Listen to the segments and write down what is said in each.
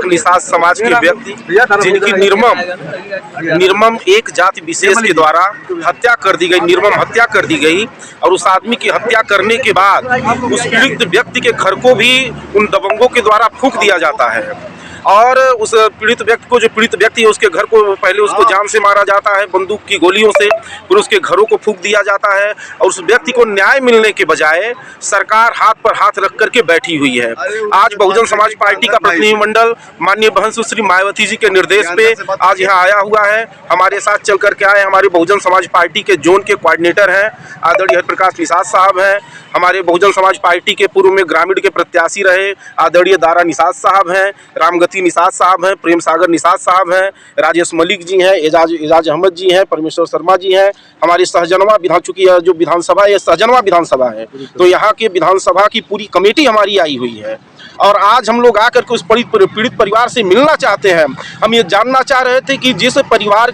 एक निषाद समाज के व्यक्ति जिनकी निर्मम एक जाति विशेष के द्वारा हत्या कर दी गई, निर्मम हत्या कर दी गई, और उस आदमी की हत्या करने के बाद उस पीड़ित व्यक्ति के घर को भी उन दबंगों के द्वारा फूंक दिया जाता है। और उस पीड़ित व्यक्ति को, जो पीड़ित व्यक्ति है, उसके घर को पहले उसको जान से मारा जाता है, बंदूक की गोलियों से, फिर उसके घरों को फूंक दिया जाता है। और उस व्यक्ति को न्याय मिलने के बजाय सरकार हाथ पर हाथ रख करके बैठी हुई है। आज बहुजन समाज पार्टी का प्रतिनिधिमंडल माननीय बहन सुश्री मायावती जी के निर्देश पे आज यहाँ आया हुआ है। हमारे साथ चल करके आए हमारे बहुजन समाज पार्टी के जोन के कोऑर्डिनेटर हैं आदरणीय हरिप्रकाश निषाद साहब हैं, हमारे बहुजन समाज पार्टी के पूर्व में ग्रामीण के प्रत्याशी रहे आदरणीय दारा निषाद साहब हैं, रामगति निषाद साहब हैं, प्रेम सागर निषाद साहब हैं, राजेश मलिक जी हैं, एजाज अहमद जी हैं, परमेश्वर शर्मा जी हैं। हमारी सहजनवा चूंकि जो विधानसभा है सहजनवा विधानसभा है, तो यहाँ के विधानसभा की पूरी कमेटी हमारी आई हुई है। और आज हम लोग आकर के उस पीड़ित परिवार से मिलना चाहते हैं। हम ये जानना चाह रहे थे कि जिस परिवार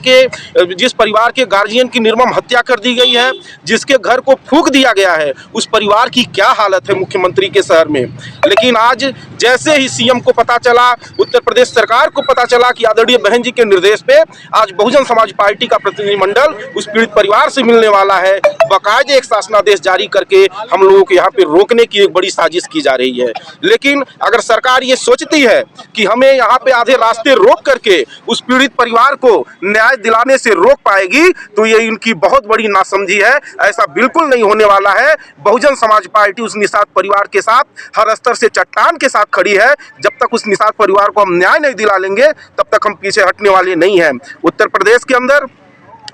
के गार्जियन की निर्मम हत्या कर दी गई है, जिसके घर को फूंक दिया गया है, उस परिवार की क्या हालत है मुख्यमंत्री के शहर में। लेकिन आज जैसे ही सीएम को पता चला, उत्तर प्रदेश सरकार को पता चला कि आदरणीय बहन जी के निर्देश पे आज बहुजन समाज पार्टी का प्रतिनिधिमंडल उस पीड़ित परिवार से मिलने वाला है, बाकायदे एक शासनादेश जारी करके हम लोगों को यहाँ पे रोकने की एक बड़ी साजिश की जा रही है। लेकिन अगर सरकार ये सोचती है कि हमें यहाँ पे आधे रास्ते रोक करके उस पीड़ित परिवार को न्याय दिलाने से रोक पाएगी, तो ये इनकी बहुत बड़ी नासमझी है। ऐसा बिल्कुल नहीं होने वाला है। बहुजन समाज पार्टी उस निषाद परिवार के साथ हर स्तर से चट्टान के साथ खड़ी है। जब तक उस निषाद परिवार को हम न्याय नहीं दिला लेंगे, तब तक हम पीछे हटने वाले नहीं हैं। उत्तर प्रदेश के अंदर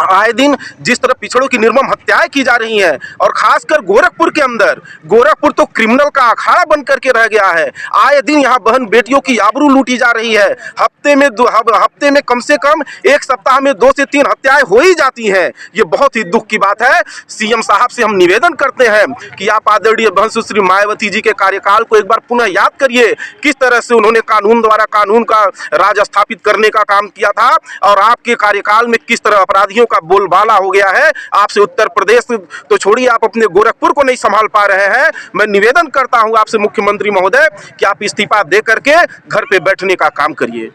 आए दिन जिस तरह पिछड़ों की निर्मम हत्याएं की जा रही हैं, और खासकर गोरखपुर के अंदर, गोरखपुर तो क्रिमिनल का अखाड़ा बन करके रह गया है। आए दिन यहाँ बहन बेटियों की आबरू लूटी जा रही है। हफ्ते में कम से कम एक सप्ताह में 2 से 3 हत्याएं हो ही जाती हैं। ये बहुत ही दुख की बात है। सीएम साहब से हम निवेदन करते हैं कि आप आदरणीय बहन सुश्री मायावती जी के कार्यकाल को एक बार पुनः याद करिए, किस तरह से उन्होंने कानून द्वारा कानून का राज स्थापित करने का काम किया था, और आपके कार्यकाल में किस तरह अपराधियों का बोलबाला हो गया है। आपसे उत्तर प्रदेश तो छोड़िए, आप अपने गोरखपुर को नहीं संभाल पा रहे हैं। मैं निवेदन करता हूं आपसे मुख्यमंत्री महोदय कि आप इस्तीफा दे करके घर पे बैठने का काम करिए।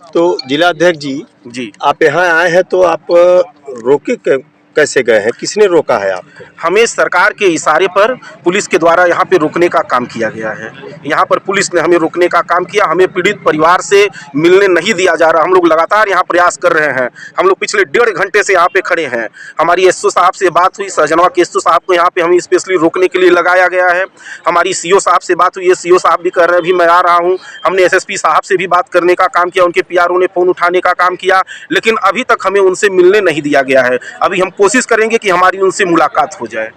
तो जिला अध्यक्ष जी, आप यहाँ आए हैं तो आप रोके कैसे गए हैं? किसने रोका है आपको? हमें सरकार के इशारे पर पुलिस के द्वारा यहाँ पे रोकने का काम किया गया है। यहाँ पर पुलिस ने हमें रोकने का काम किया। हमें पीड़ित परिवार से मिलने नहीं दिया जा रहा। हम लोग लगातार यहाँ प्रयास कर रहे हैं। हम लोग पिछले 1.5 घंटे से यहाँ पे खड़े हैं। हमारी एसओ साहब से बात हुई, सहजनवा के एसओ साहब को यहाँ पे हमें स्पेशली रोकने के लिए लगाया गया है। हमारी सीओ साहब से बात हुई है, सीओ साहब भी कर रहे हैं, अभी मैं आ रहा हूँ। हमने एसएसपी साहब से भी बात करने का काम किया, उनके पीआरओ ने फ़ोन उठाने का काम किया, लेकिन अभी तक हमें उनसे मिलने नहीं दिया गया है। अभी हम कोशिश करेंगे कि हमारी उनसे मुलाकात हो जाए।